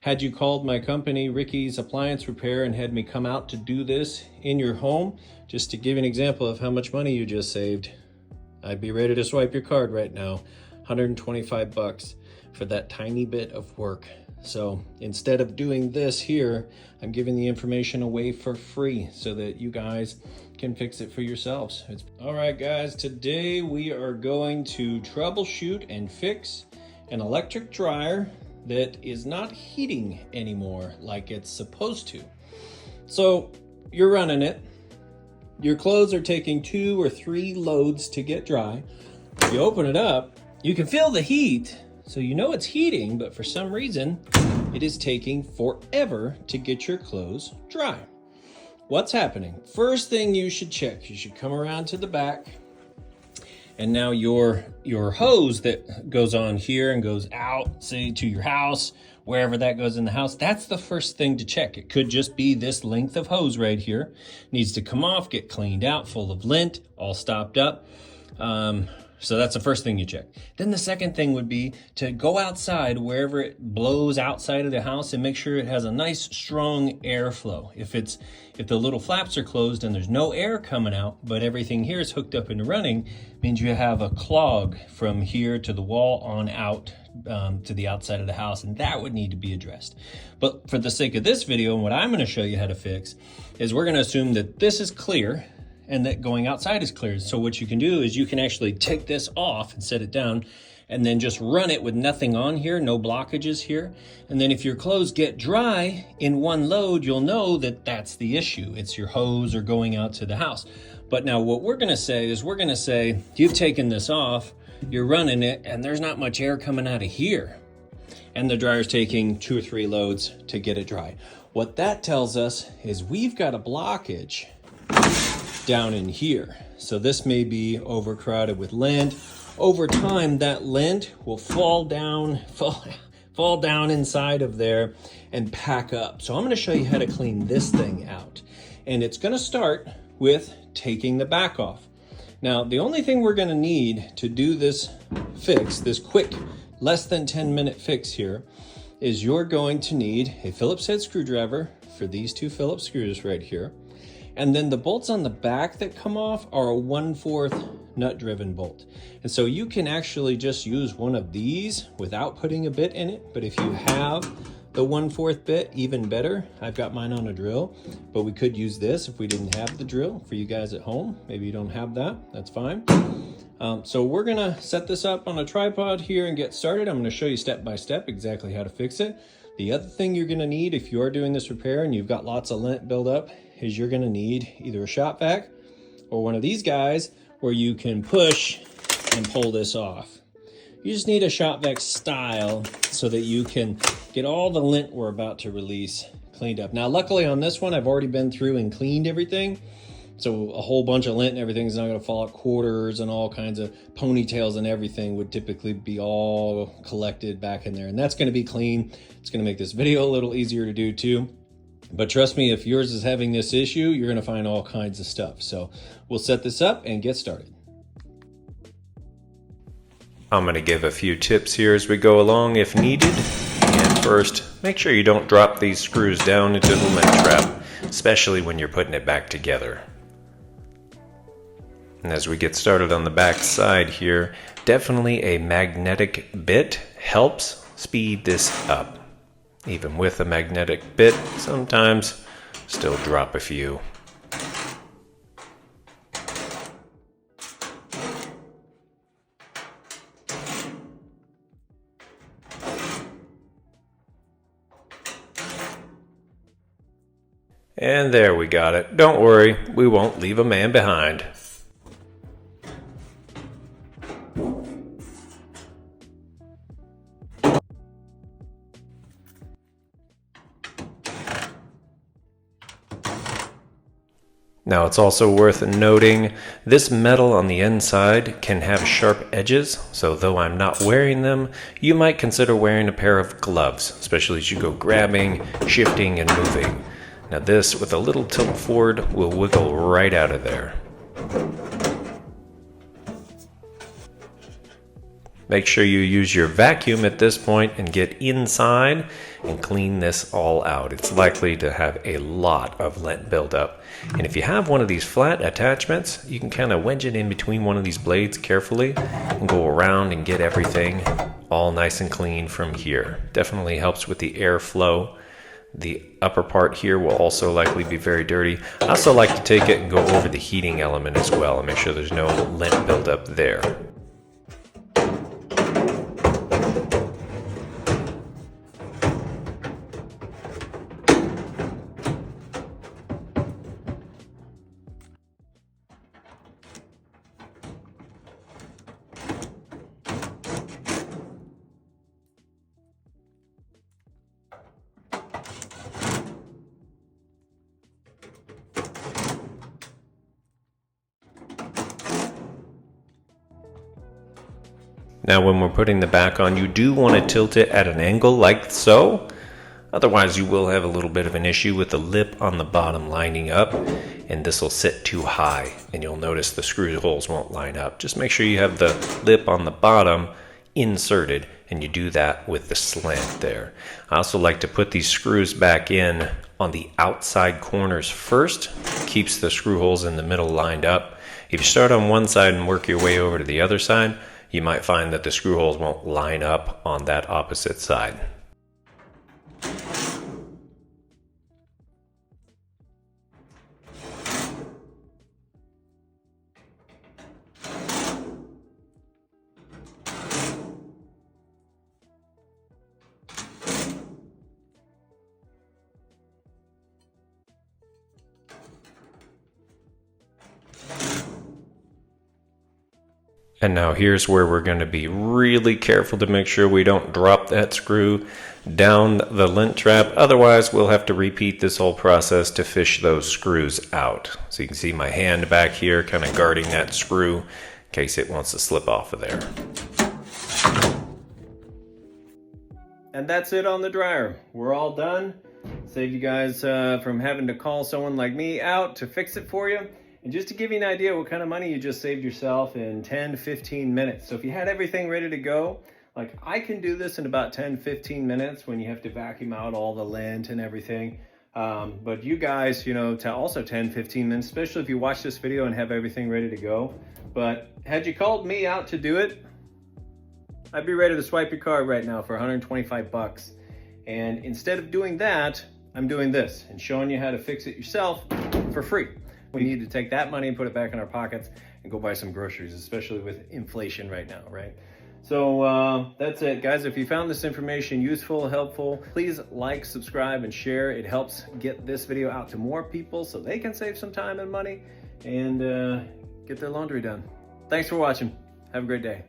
had you called my company, Ricky's Appliance Repair, and had me come out to do this in your home, just to give you an example of how much money you just saved, I'd be ready to swipe your card right now. 125 bucks for that tiny bit of work. So instead of doing this here, I'm giving the information away for free so that you guys can fix it for yourselves. All right, guys, today we are going to troubleshoot and fix an electric dryer that is not heating anymore like it's supposed to. So you're running it. Your clothes are taking 2 or 3 loads to get dry. You open it up, you can feel the heat, so you know it's heating, but for some reason, it is taking forever to get your clothes dry. What's happening? First thing you should check, you should come around to the back, and now your hose that goes on here and goes out, say to your house, wherever that goes in the house, that's the first thing to check. It could just be this length of hose right here. Needs to come off, get cleaned out, full of lint, all stopped up. So that's the first thing you check. Then the second thing would be to go outside wherever it blows outside of the house and make sure it has a nice strong airflow. If the little flaps are closed and there's no air coming out, but everything here is hooked up and running, means you have a clog from here to the wall on out to the outside of the house, and that would need to be addressed. But for the sake of this video, and what I'm going to show you how to fix is we're going to assume that this is clear and that going outside is clear. So what you can do is you can actually take this off and set it down and then just run it with nothing on here, no blockages here. And then if your clothes get dry in one load, you'll know that that's the issue. It's your hose or going out to the house. But now what we're gonna say is you've taken this off, you're running it, and there's not much air coming out of here. And the dryer's taking 2 or 3 loads to get it dry. What that tells us is we've got a blockage down in here. So this may be overcrowded with lint. Over time, that lint will fall down inside of there and pack up. So I'm gonna show you how to clean this thing out. And it's gonna start with taking the back off. Now, the only thing we're gonna need to do this fix, this quick, less than 10-minute fix here, is you're going to need a Phillips head screwdriver for these 2 Phillips screws right here. And then the bolts on the back that come off are a 1/4 nut driven bolt. And so you can actually just use one of these without putting a bit in it. But if you have the 1/4 bit, even better. I've got mine on a drill, but we could use this if we didn't have the drill for you guys at home. Maybe you don't have that, that's fine. So we're gonna set this up on a tripod here and get started. I'm gonna show you step by step exactly how to fix it. The other thing you're gonna need if you are doing this repair and you've got lots of lint build up is you're gonna need either a shop vac or one of these guys where you can push and pull this off. You just need a shop vac style so that you can get all the lint we're about to release cleaned up. Now, luckily on this one, I've already been through and cleaned everything. So a whole bunch of lint and everything is not gonna fall out. Quarters and all kinds of ponytails and everything would typically be all collected back in there. And that's gonna be clean. It's gonna make this video a little easier to do too. But trust me, if yours is having this issue, you're gonna find all kinds of stuff. So we'll set this up and get started. I'm going to give a few tips here as we go along if needed. And first, make sure you don't drop these screws down into the lint trap, especially when you're putting it back together. And as we get started on the back side here, definitely a magnetic bit helps speed this up. Even with a magnetic bit, sometimes still drop a few. And there we got it. Don't worry, we won't leave a man behind. Now it's also worth noting, this metal on the inside can have sharp edges, so though I'm not wearing them, you might consider wearing a pair of gloves, especially as you go grabbing, shifting, and moving. Now this, with a little tilt forward, will wiggle right out of there. Make sure you use your vacuum at this point and get inside and clean this all out. It's likely to have a lot of lint buildup. And if you have one of these flat attachments, you can kind of wedge it in between one of these blades carefully and go around and get everything all nice and clean from here. Definitely helps with the airflow. The upper part here will also likely be very dirty. I also like to take it and go over the heating element as well and make sure there's no lint buildup there. Now when we're putting the back on, you do want to tilt it at an angle like so. Otherwise you will have a little bit of an issue with the lip on the bottom lining up, and this will sit too high and you'll notice the screw holes won't line up. Just make sure you have the lip on the bottom inserted, and you do that with the slant there. I also like to put these screws back in on the outside corners first. Keeps the screw holes in the middle lined up. If you start on one side and work your way over to the other side, you might find that the screw holes won't line up on that opposite side. And now here's where we're going to be really careful to make sure we don't drop that screw down the lint trap. Otherwise, we'll have to repeat this whole process to fish those screws out. So you can see my hand back here kind of guarding that screw in case it wants to slip off of there. And that's it on the dryer. We're all done. Save you guys from having to call someone like me out to fix it for you. And just to give you an idea what kind of money you just saved yourself in 10 to 15 minutes. So if you had everything ready to go, like I can do this in about 10, 15 minutes when you have to vacuum out all the lint and everything. But you guys, you know, to also 10, 15 minutes, especially if you watch this video and have everything ready to go. But had you called me out to do it, I'd be ready to swipe your card right now for 125 bucks. And instead of doing that, I'm doing this and showing you how to fix it yourself for free. We need to take that money and put it back in our pockets and go buy some groceries, especially with inflation right now, right? So that's it, guys. If you found this information useful, helpful, please like, subscribe, and share. It helps get this video out to more people so they can save some time and money and get their laundry done. Thanks for watching. Have a great day.